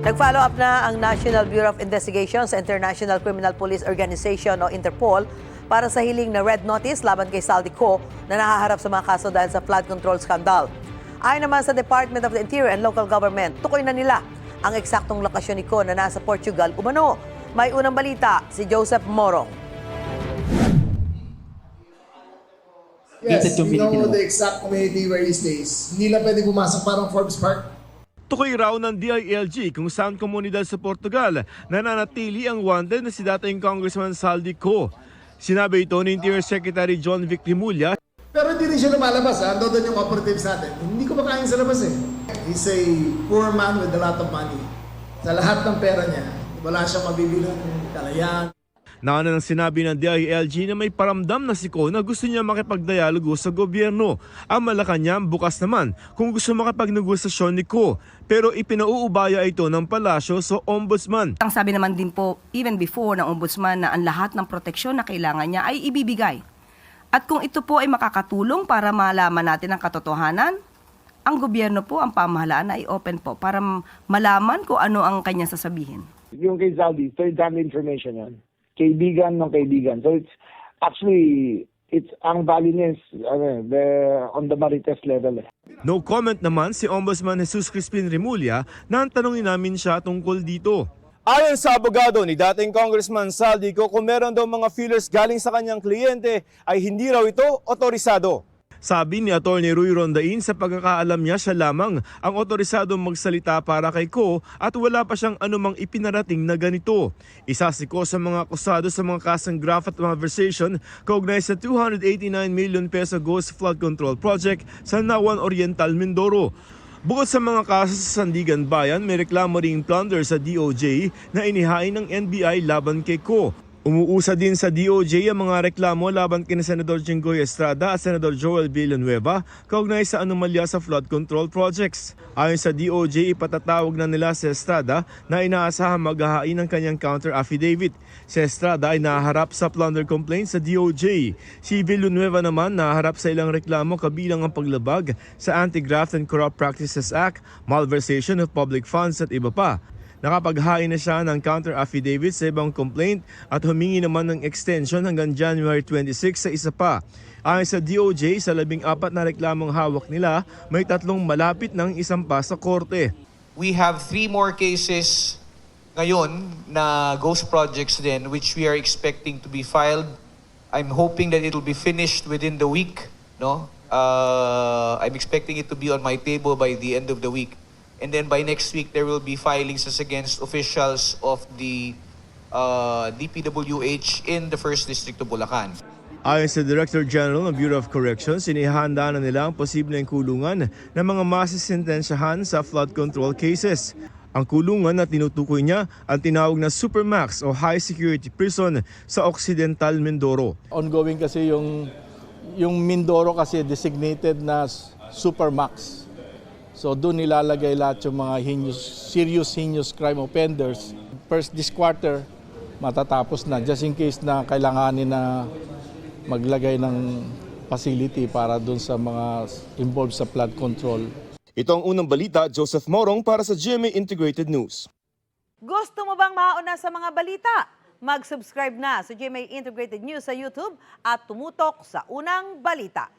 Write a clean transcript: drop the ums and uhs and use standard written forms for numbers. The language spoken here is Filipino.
Nag-follow up na ang National Bureau of Investigation sa International Criminal Police Organization o Interpol para sa hiling na red notice laban kay Saldico na nahaharap sa mga kaso dahil sa flood control scandal. Ayon naman sa Department of the Interior and Local Government, tukoy na nila ang eksaktong lokasyon ni Ko na nasa Portugal umano. May unang balita si Joseph Morong. Yes, we know the exact community where he stays. Hindi lang pwede pumasok parang Forbes Park. Tukoy raw ng DILG kung saan komunidad sa Portugal nananatili ang wanted na si dating Congressman Saldico. Sinabi ito ni Interior Secretary John Vic Rimulya. Pero hindi rin siya lumalabas. Ando doon yung operatives natin. Hindi ko makain sa labas eh. He's a poor man with a lot of money. Sa lahat ng pera niya, wala siyang mabibilang kalayaan. Nauna nang sinabi ng DILG na may paramdam na si Ko na gusto niya makipagdialogo sa gobyerno. Ang Malacanang bukas naman kung gusto makipagnegosasyon ni Ko. Pero ipinauubaya ito ng palasyo sa ombudsman. Ang sabi naman din po, even before ng ombudsman na ang lahat ng proteksyon na kailangan niya ay ibibigay. At kung ito po ay makakatulong para malaman natin ang katotohanan, ang gobyerno po, ang pamahalaan ay open po para malaman kung ano ang kanya sasabihin. Yung kay Zaldi, third-hand information yan. Kaibigan ng kaibigan. So it's actually, ang validness on the Marites level. No comment naman si Ombudsman Jesus Crispin Rimulya na tanungin namin siya tungkol dito. Ayon sa abogado ni dating Congressman Saldico, kung meron daw mga feelers galing sa kanyang kliyente ay hindi raw ito otorisado. Sabi ni Atty. Ruy Rondain sa pagkakaalam niya siya lamang ang otorisado magsalita para kay Ko at wala pa siyang anumang ipinarating na ganito. Isa si Ko sa mga akusado sa mga kasang graft at malversation kaugnay sa 289 million peso ghost flood control project sa Nawan Oriental, Mindoro. Bukod sa mga kaso sa Sandigan Bayan, may reklamo ring plunder sa DOJ na inihain ng NBI laban kay Ko. Umuusa din sa DOJ ang mga reklamo laban kina Senador Jinggoy Estrada at Senador Joel Villanueva kaugnay sa anomalya sa flood control projects. Ayon sa DOJ, ipatatawag na nila si Estrada na inaasahang maghahain ng kanyang counter affidavit. Si Estrada ay naharap sa plunder complaint sa DOJ. Si Villanueva naman naharap sa ilang reklamo kabilang ang paglabag sa Anti-Graft and Corrupt Practices Act, malversation of public funds at iba pa. Nakapaghain na siya ng counter affidavit sa ibang complaint at humingi naman ng extension hanggang January 26 sa isa pa. Ayon sa DOJ, sa 14 na reklamong hawak nila, may 3 malapit ng isang pa sa korte. We have 3 more cases ngayon na ghost projects din which we are expecting to be filed. I'm hoping that it will be finished within the week. No? I'm expecting it to be on my table by the end of the week. And then by next week, there will be filings as against officials of the DPWH in the 1st District of Bulacan. Ayon sa Director General ng Bureau of Corrections, inihanda na nila ang posibleng kulungan ng mga masisintensyahan sa flood control cases. Ang kulungan na tinutukoy niya ang tinawag na Supermax o High Security Prison sa Occidental Mindoro. Ongoing kasi yung Mindoro kasi designated na Supermax. So doon nilalagay lahat yung mga serious heinous crime offenders. First this quarter, matatapos na just in case na kailanganin na maglagay ng facility para doon sa mga involved sa flood control. Ito ang unang balita, Joseph Morong para sa GMA Integrated News. Gusto mo bang mauna sa mga balita? Mag-subscribe na sa GMA Integrated News sa YouTube at tumutok sa unang balita.